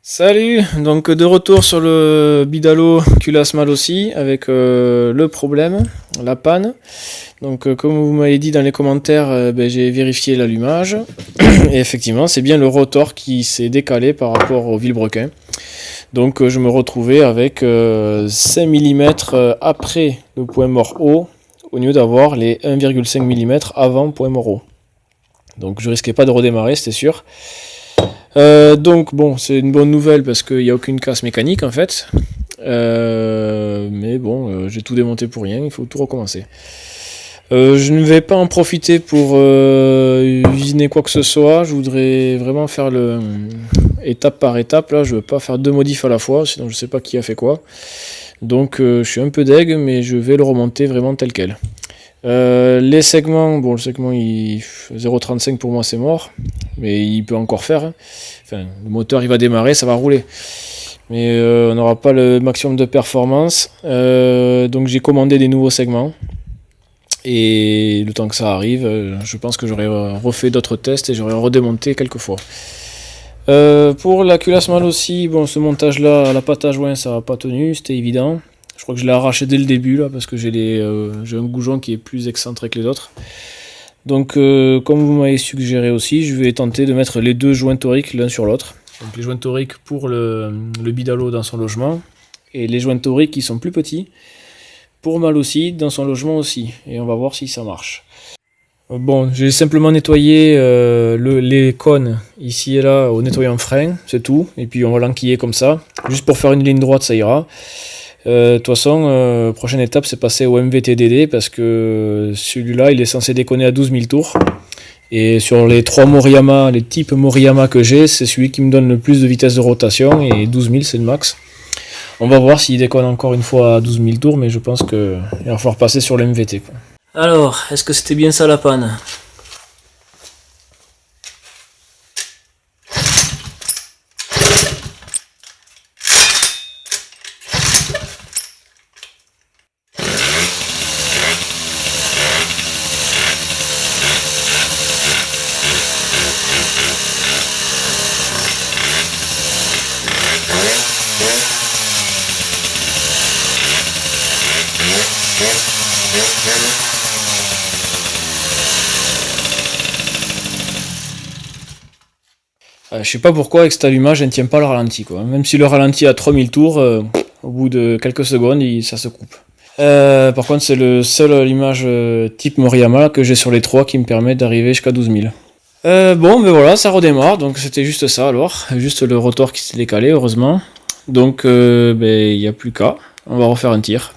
Salut, donc de retour sur le Bidalo culasse mal aussi avec le problème, la panne. Donc comme vous m'avez dit dans les commentaires, j'ai vérifié l'allumage et effectivement c'est bien le rotor qui s'est décalé par rapport au vilebrequin. Donc je me retrouvais avec 5 mm après le point mort haut au lieu d'avoir les 1,5 mm avant point mort haut. Donc je risquais pas de redémarrer, c'était sûr. Donc bon, c'est une bonne nouvelle parce qu'il n'y a aucune casse mécanique en fait. Mais bon, j'ai tout démonté pour rien, il faut tout recommencer. Je ne vais pas en profiter pour usiner quoi que ce soit. Je voudrais vraiment faire le étape par étape. Là, je veux pas faire deux modifs à la fois, sinon je sais pas qui a fait quoi. Donc je suis un peu deg, mais je vais le remonter vraiment tel quel. Les segments, bon, le segment 0,35 pour moi c'est mort, mais il peut encore faire. Hein. Enfin, le moteur il va démarrer, ça va rouler. Mais on n'aura pas le maximum de performance. Donc j'ai commandé des nouveaux segments. Et le temps que ça arrive, je pense que j'aurai refait d'autres tests et j'aurai redémonté quelques fois. Pour la culasse mal aussi, bon, ce montage là, la pâte à joint ça n'a pas tenu, c'était évident. Je crois que je l'ai arraché dès le début là parce que j'ai un goujon qui est plus excentré que les autres. Donc comme vous m'avez suggéré aussi, je vais tenter de mettre les deux joints toriques l'un sur l'autre. Donc les joints toriques pour le Bidalo dans son logement et les joints toriques qui sont plus petits pour Mal aussi dans son logement aussi. Et on va voir si ça marche. Bon, j'ai simplement nettoyé les cônes ici et là au nettoyant frein, c'est tout. Et puis on va l'enquiller comme ça, juste pour faire une ligne droite, ça ira. De toute façon, prochaine étape, c'est passer au MVTDD parce que celui-là, il est censé déconner à 12 000 tours. Et sur les trois Moriyama, les types Moriyama que j'ai, c'est celui qui me donne le plus de vitesse de rotation et 12 000 c'est le max. On va voir s'il déconne encore une fois à 12 000 tours, mais je pense qu'il va falloir passer sur l'MVT. Alors, est-ce que c'était bien ça la panne ? Je sais pas pourquoi avec cet allumage elle ne tient pas le ralenti quoi. Même si le ralenti à 3000 tours, au bout de quelques secondes ça se coupe. Par contre c'est le seul allumage type Moriyama que j'ai sur les trois qui me permet d'arriver jusqu'à 12 000. Bon ben voilà ça redémarre donc c'était juste ça alors. Juste le rotor qui s'est décalé heureusement. Donc il n'y a plus qu'à. On va refaire un tir.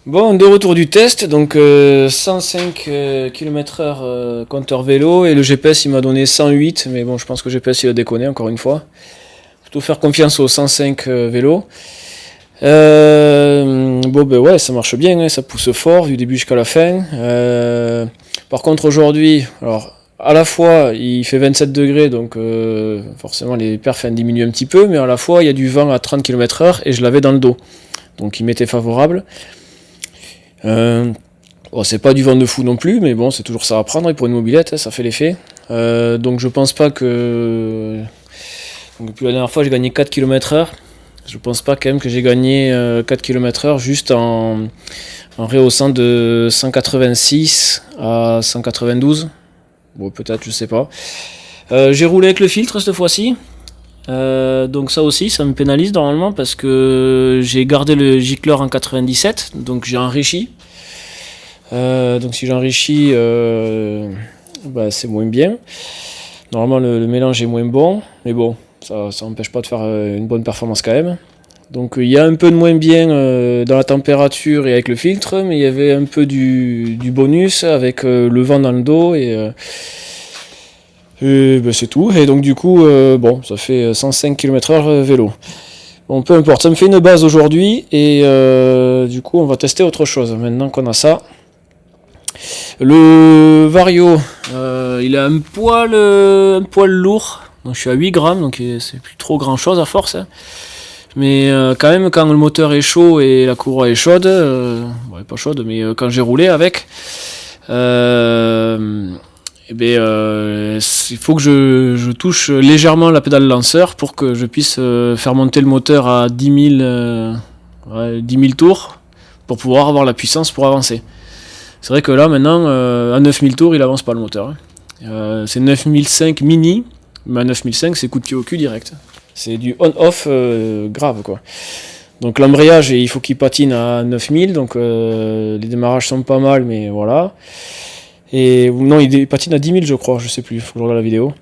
Bon, de retour du test, donc 105 km/h compteur vélo et le GPS il m'a donné 108, mais bon je pense que le GPS il a déconné encore une fois. Plutôt faire confiance au 105 vélo. Bon ben ouais ça marche bien, hein, ça pousse fort du début jusqu'à la fin. Par contre aujourd'hui, alors à la fois il fait 27 degrés donc forcément les perfs diminuent un petit peu, mais à la fois il y a du vent à 30 km/h et je l'avais dans le dos. Donc il m'était favorable. Bon, c'est pas du vent de fou non plus, mais bon, c'est toujours ça à prendre, et pour une mobilette, hein, ça fait l'effet. Donc je pense pas que... Donc, depuis la dernière fois, j'ai gagné 4 km/h. Je pense pas quand même que j'ai gagné 4 km/h juste en rehaussant de 186 à 192. Bon, peut-être, je sais pas. J'ai roulé avec le filtre cette fois-ci. Donc ça aussi, ça me pénalise normalement parce que j'ai gardé le gicleur en 97, donc j'ai enrichi. Donc si j'enrichis, c'est moins bien. Normalement le mélange est moins bon, mais bon, ça n'empêche pas de faire une bonne performance quand même. Donc il y a un peu de moins bien dans la température et avec le filtre, mais il y avait un peu du bonus avec le vent dans le dos et ben, c'est tout. Et donc du coup, bon, ça fait 105 km/h vélo. Bon, peu importe, ça me fait une base aujourd'hui et du coup on va tester autre chose maintenant qu'on a ça. Le Vario, il a un poil lourd, donc je suis à 8 grammes, donc c'est plus trop grand chose à force. Hein. Mais quand même, quand le moteur est chaud et la courroie est chaude, ouais, pas chaude, mais quand j'ai roulé avec, il faut que je touche légèrement la pédale lanceur pour que je puisse faire monter le moteur à 10 000 tours pour pouvoir avoir la puissance pour avancer. C'est vrai que là maintenant, à 9000 tours, il avance pas le moteur. Hein. C'est 9005 mini, mais à 9005 c'est coup de pied au cul direct. C'est du on-off grave quoi. Donc l'embrayage, il faut qu'il patine à 9000, donc les démarrages sont pas mal, mais voilà. Et non, il patine à 10 000 je crois, je sais plus, il faut que je regarde la vidéo.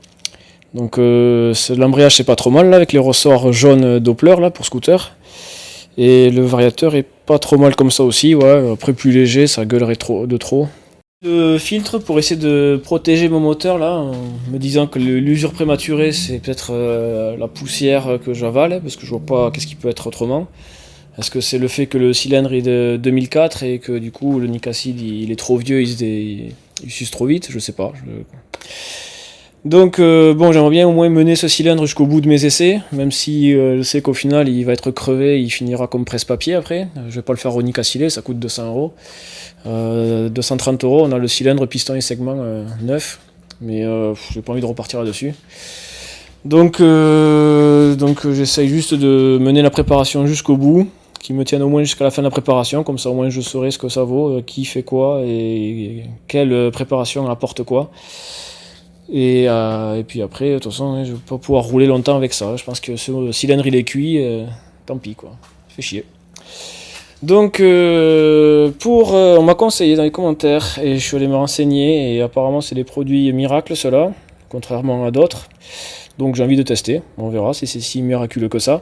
Donc l'embrayage c'est pas trop mal là, avec les ressorts jaunes Doppler là pour scooter. Et le variateur est pas trop mal comme ça aussi, ouais. Après plus léger, ça gueulerait de trop. Le filtre pour essayer de protéger mon moteur là, en me disant que l'usure prématurée c'est peut-être la poussière que j'avale, parce que je vois pas qu'est-ce qui peut être autrement. Est-ce que c'est le fait que le cylindre est de 2004 et que du coup le Nick Acid il est trop vieux, il s'use trop vite, je sais pas. Donc bon, j'aimerais bien au moins mener ce cylindre jusqu'au bout de mes essais, même si je sais qu'au final il va être crevé, il finira comme presse-papier après. Je vais pas le faire au Nick Acid, ça coûte 200 €. 230 €, on a le cylindre, piston et segment neuf, mais j'ai pas envie de repartir là-dessus. Donc j'essaye juste de mener la préparation jusqu'au bout, qui me tienne au moins jusqu'à la fin de la préparation, comme ça au moins je saurai ce que ça vaut, qui fait quoi et quelle préparation apporte quoi. Et puis après, de toute façon, je vais pas pouvoir rouler longtemps avec ça. Je pense que ce cylindre il est cuit, tant pis quoi, fait chier. Donc on m'a conseillé dans les commentaires et je suis allé me renseigner et apparemment c'est des produits miracles ceux-là, contrairement à d'autres. Donc j'ai envie de tester, on verra si c'est si miraculeux que ça.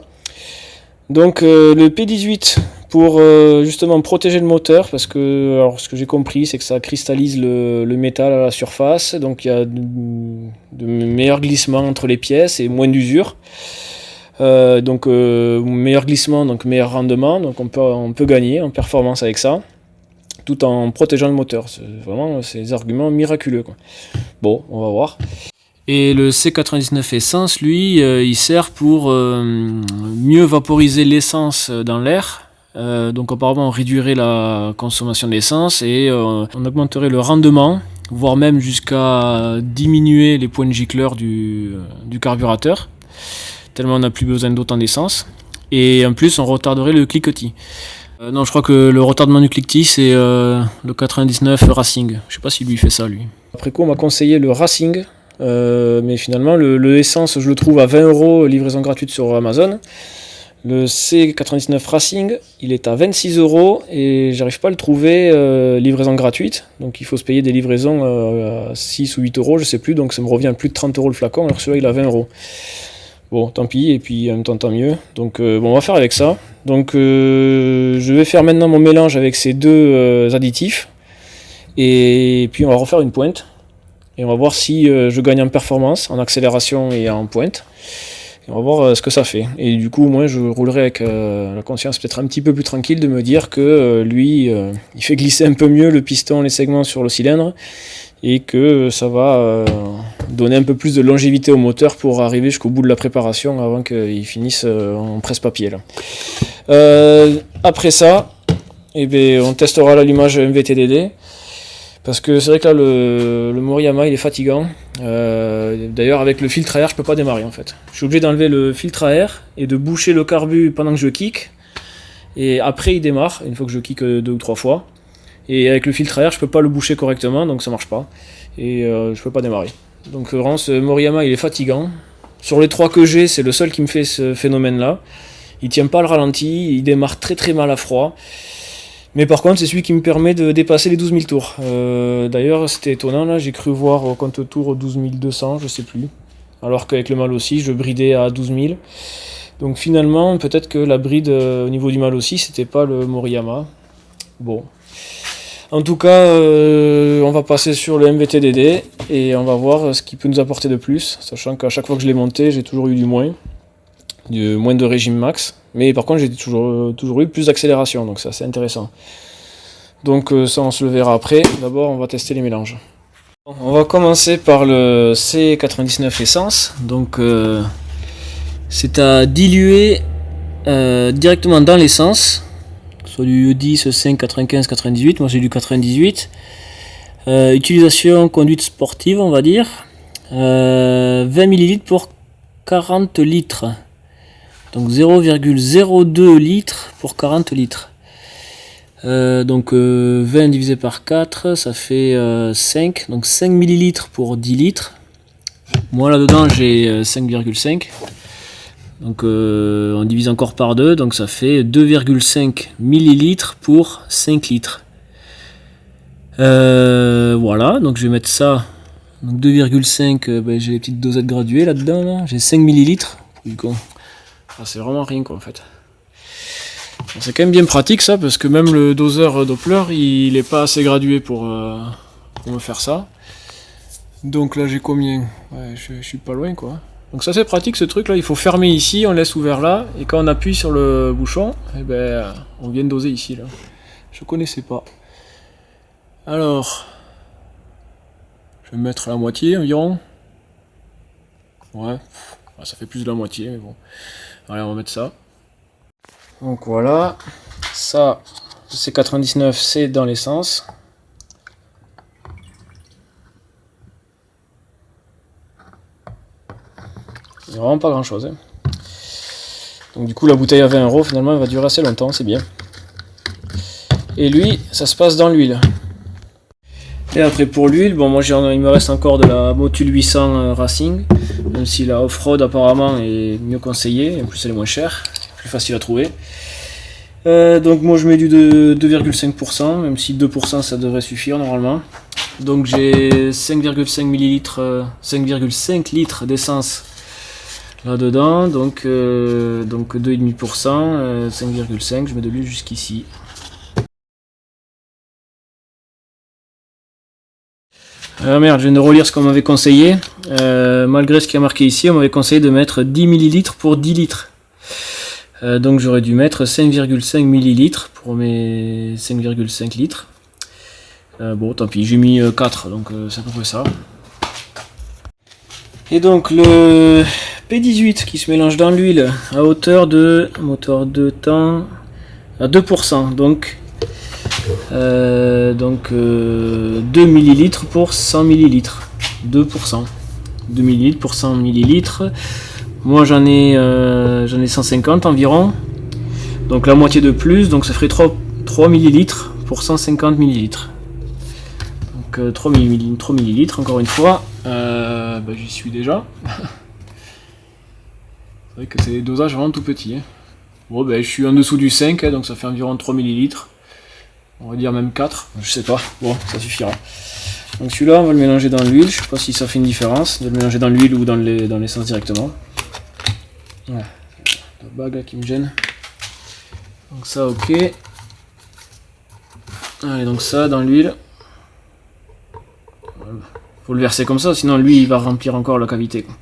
Donc le P18 pour justement protéger le moteur, parce que alors, ce que j'ai compris c'est que ça cristallise le métal à la surface, donc il y a de meilleurs glissements entre les pièces et moins d'usure. Donc meilleur glissement, donc meilleur rendement, donc on peut gagner en performance avec ça, tout en protégeant le moteur. C'est vraiment des arguments miraculeux quoi. Bon, on va voir. Et le C99 Essence, lui, il sert pour mieux vaporiser l'essence dans l'air. Donc apparemment on réduirait la consommation d'essence et on augmenterait le rendement, voire même jusqu'à diminuer les points de gicleur du carburateur, tellement on n'a plus besoin d'autant d'essence. Et en plus on retarderait le cliquetis. Non, je crois que le retardement du cliquetis c'est le 99 Racing. Je sais pas si lui fait ça lui. Après quoi on m'a conseillé le Racing. Mais finalement le essence je le trouve à 20 € livraison gratuite sur Amazon. Le C99 Racing il est à 26 € et j'arrive pas à le trouver livraison gratuite, donc il faut se payer des livraisons à 6 ou 8 €, je sais plus, donc ça me revient à plus de 30 € le flacon, alors celui-là il est à 20 €. Bon, tant pis, et puis en même temps tant mieux. Donc bon, on va faire avec ça. Donc je vais faire maintenant mon mélange avec ces deux additifs et puis on va refaire une pointe. Et on va voir si je gagne en performance, en accélération et en pointe. Et on va voir ce que ça fait. Et du coup, moi, je roulerai avec la conscience peut-être un petit peu plus tranquille de me dire que lui, il fait glisser un peu mieux le piston, les segments sur le cylindre, et que ça va donner un peu plus de longévité au moteur pour arriver jusqu'au bout de la préparation avant qu'il finisse en presse-papier. Après ça, on testera l'allumage MVTDD. Parce que c'est vrai que là le Moriyama il est fatigant. D'ailleurs avec le filtre à air je peux pas démarrer en fait. Je suis obligé d'enlever le filtre à air et de boucher le carbu pendant que je kick. Et après il démarre, une fois que je kick 2 ou 3 fois. Et avec le filtre à air je peux pas le boucher correctement donc ça marche pas. Et je peux pas démarrer. Donc vraiment ce Moriyama il est fatigant. Sur les 3 que j'ai c'est le seul qui me fait ce phénomène là. Il tient pas le ralenti, il démarre très très mal à froid. Mais par contre, c'est celui qui me permet de dépasser les 12 000 tours. D'ailleurs, c'était étonnant, là, j'ai cru voir au compte tour 12 200, je sais plus. Alors qu'avec le mal aussi, je bridais à 12 000. Donc finalement, peut-être que la bride au niveau du mâle aussi, c'était pas le Moriyama. Bon. En tout cas, on va passer sur le MVTDD et on va voir ce qu'il peut nous apporter de plus, sachant qu'à chaque fois que je l'ai monté, j'ai toujours eu du moins de régime max. Mais par contre, j'ai toujours eu plus d'accélération, donc c'est assez intéressant. Donc ça, on se le verra après. D'abord, on va tester les mélanges. On va commencer par le C99 Essence. Donc c'est à diluer directement dans l'essence. Soit du 10, 5, 95, 98. Moi j'ai du 98. Utilisation conduite sportive, on va dire. 20 ml pour 40 litres. Donc 0,02 litres pour 40 litres. Donc 20 divisé par 4, ça fait 5. Donc 5 ml pour 10 litres. Moi là-dedans j'ai 5,5. Donc on divise encore par 2, donc ça fait 2,5 ml pour 5 litres. Voilà, donc je vais mettre ça. Donc 2,5, ben, j'ai les petites dosettes graduées là-dedans. Là. J'ai 5 ml. Ah, c'est vraiment rien quoi en fait. Bon, c'est quand même bien pratique ça, parce que même le doseur Doppler, il est pas assez gradué pour me faire ça. Donc là j'ai combien? Ouais, je suis pas loin quoi. Donc ça c'est pratique ce truc là, il faut fermer ici, on laisse ouvert là, et quand on appuie sur le bouchon, eh ben, on vient de doser ici là. Je connaissais pas. Alors, je vais mettre la moitié environ. Ouais, ça fait plus de la moitié, mais bon. Allez, on va mettre ça. Donc voilà, ça, c'est 99, c'est dans l'essence. Il n'y a vraiment pas grand chose. Hein. Donc du coup la bouteille à 20 € finalement elle va durer assez longtemps, c'est bien. Et lui, ça se passe dans l'huile. Et après pour l'huile, bon moi il me reste encore de la Motul 800 Racing, même si la off-road apparemment est mieux conseillée, et en plus elle est moins chère, plus facile à trouver. Donc moi je mets du 2,5%, même si 2% ça devrait suffire normalement. Donc j'ai 5,5 ml, 5,5 litres d'essence là-dedans, donc 2,5%, 5,5, je mets de l'huile jusqu'ici. Merde, je viens de relire ce qu'on m'avait conseillé. Malgré ce qui est marqué ici, on m'avait conseillé de mettre 10 ml pour 10 litres. Donc j'aurais dû mettre 5,5 ml pour mes 5,5 litres. Bon, tant pis, j'ai mis 4, donc c'est à peu près ça. Et donc le P18 qui se mélange dans l'huile à hauteur de moteur de temps à 2%, donc 2 ml pour 100 ml, 2%, 2 ml pour 100 ml. Moi j'en ai 150 environ, donc la moitié de plus, donc ça ferait 3 ml pour 150 ml. Donc 3 ml encore une fois, j'y suis déjà. C'est vrai que c'est des dosages vraiment tout petits. Hein. Bon, je suis en dessous du 5, donc ça fait environ 3 ml. On va dire même 4, je sais pas. Bon, ça suffira. Donc celui-là, on va le mélanger dans l'huile. Je sais pas si ça fait une différence de le mélanger dans l'huile ou dans l'essence directement. Ouais, la bague là qui me gêne. Donc ça, ok. Allez, donc ça dans l'huile. Faut le verser comme ça, sinon lui il va remplir encore la cavité. Quoi.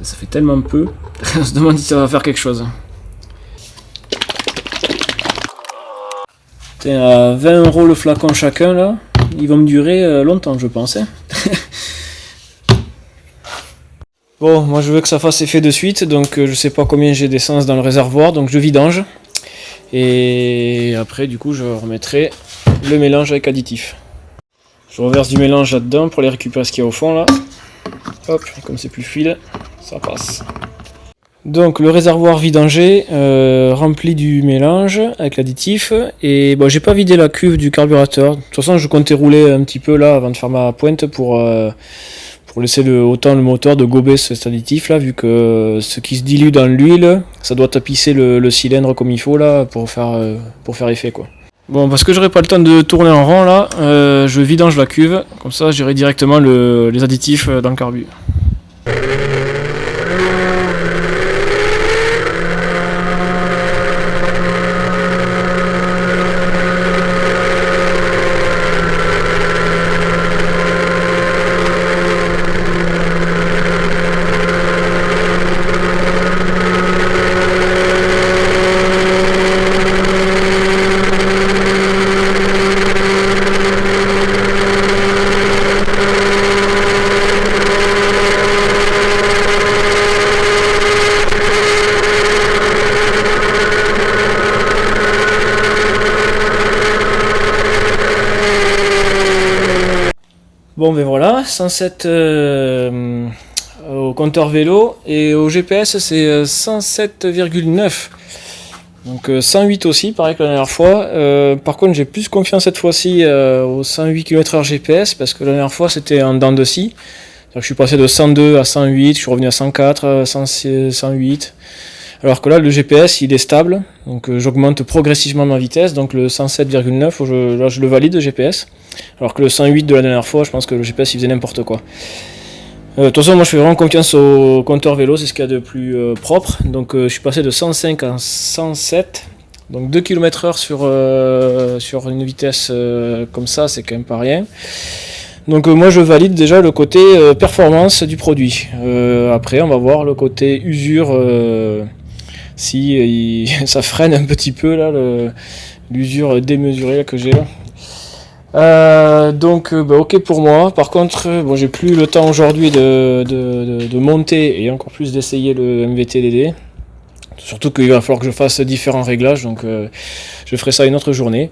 Ça fait tellement peu, on se demande si ça va faire quelque chose. À 20 € le flacon chacun là, ils vont me durer longtemps je pense. Hein. Bon, moi je veux que ça fasse effet de suite, donc je sais pas combien j'ai d'essence dans le réservoir, donc je vidange. Et après du coup je remettrai le mélange avec additif. Je reverse du mélange là-dedans pour les récupérer ce qu'il y a au fond là. Hop, comme c'est plus fluide, ça passe. Donc le réservoir vidangé, rempli du mélange avec l'additif, et bon, j'ai pas vidé la cuve du carburateur. De toute façon je comptais rouler un petit peu là avant de faire ma pointe pour laisser autant le moteur de gober cet additif là, vu que ce qui se dilue dans l'huile, ça doit tapisser le cylindre comme il faut là pour faire effet quoi. Bon, parce que j'aurai pas le temps de tourner en rond là, je vidange la cuve, comme ça j'irai directement les additifs dans le carbu. Bon ben voilà, 107 au compteur vélo et au GPS c'est 107,9. Donc 108 aussi, pareil que la dernière fois. Par contre j'ai plus confiance cette fois-ci au 108 km/h GPS parce que la dernière fois c'était en dents de scie. Je suis passé de 102 à 108, je suis revenu à 104, 108. Alors que là le GPS il est stable, donc j'augmente progressivement ma vitesse, donc le 107,9 là je le valide le GPS. Alors que le 108 de la dernière fois, je pense que le GPS il faisait n'importe quoi. De toute façon moi je fais vraiment confiance au compteur vélo, c'est ce qu'il y a de plus propre. Donc je suis passé de 105 à 107, donc 2 km/h sur une vitesse comme ça, c'est quand même pas rien. Donc moi je valide déjà le côté performance du produit. Après on va voir le côté usure, si ça freine un petit peu là, l'usure démesurée là, que j'ai là. Donc ok pour moi. Par contre bon, j'ai plus le temps aujourd'hui de monter et encore plus d'essayer le MVT-DD. Surtout qu'il va falloir que je fasse différents réglages, donc je ferai ça une autre journée.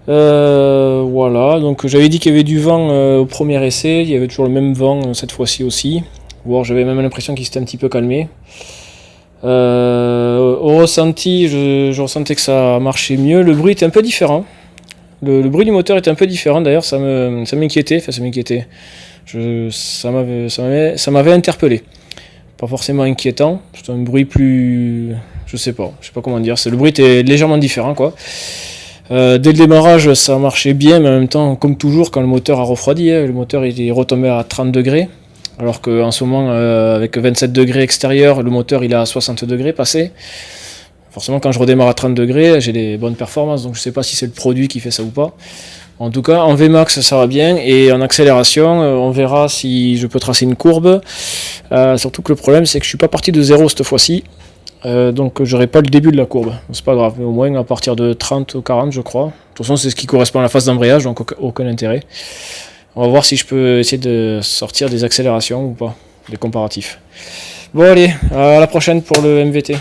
Voilà, donc j'avais dit qu'il y avait du vent au premier essai, il y avait toujours le même vent cette fois-ci aussi. Voire j'avais même l'impression qu'il s'était un petit peu calmé. Au ressenti, je ressentais que ça marchait mieux. Le bruit était un peu différent. Le bruit du moteur était un peu différent d'ailleurs, ça m'inquiétait. Enfin, ça m'inquiétait. Ça m'avait interpellé. Pas forcément inquiétant. C'est un bruit plus. Je sais pas comment dire. Le bruit était légèrement différent quoi. Dès le démarrage, ça marchait bien, mais en même temps, comme toujours, quand le moteur a refroidi, le moteur il est retombé à 30 degrés. Alors qu'en ce moment, avec 27 degrés extérieur, le moteur il est à 60 degrés passé. Forcément, quand je redémarre à 30 degrés, j'ai des bonnes performances, donc je sais pas si c'est le produit qui fait ça ou pas. En tout cas, en Vmax, ça va bien, et en accélération, on verra si je peux tracer une courbe. Surtout que le problème, c'est que je suis pas parti de zéro cette fois-ci, donc j'aurai pas le début de la courbe. C'est pas grave, mais au moins à partir de 30 ou 40, je crois. De toute façon, c'est ce qui correspond à la phase d'embrayage, donc aucun intérêt. On va voir si je peux essayer de sortir des accélérations ou pas, des comparatifs. Bon allez, à la prochaine pour le MVT.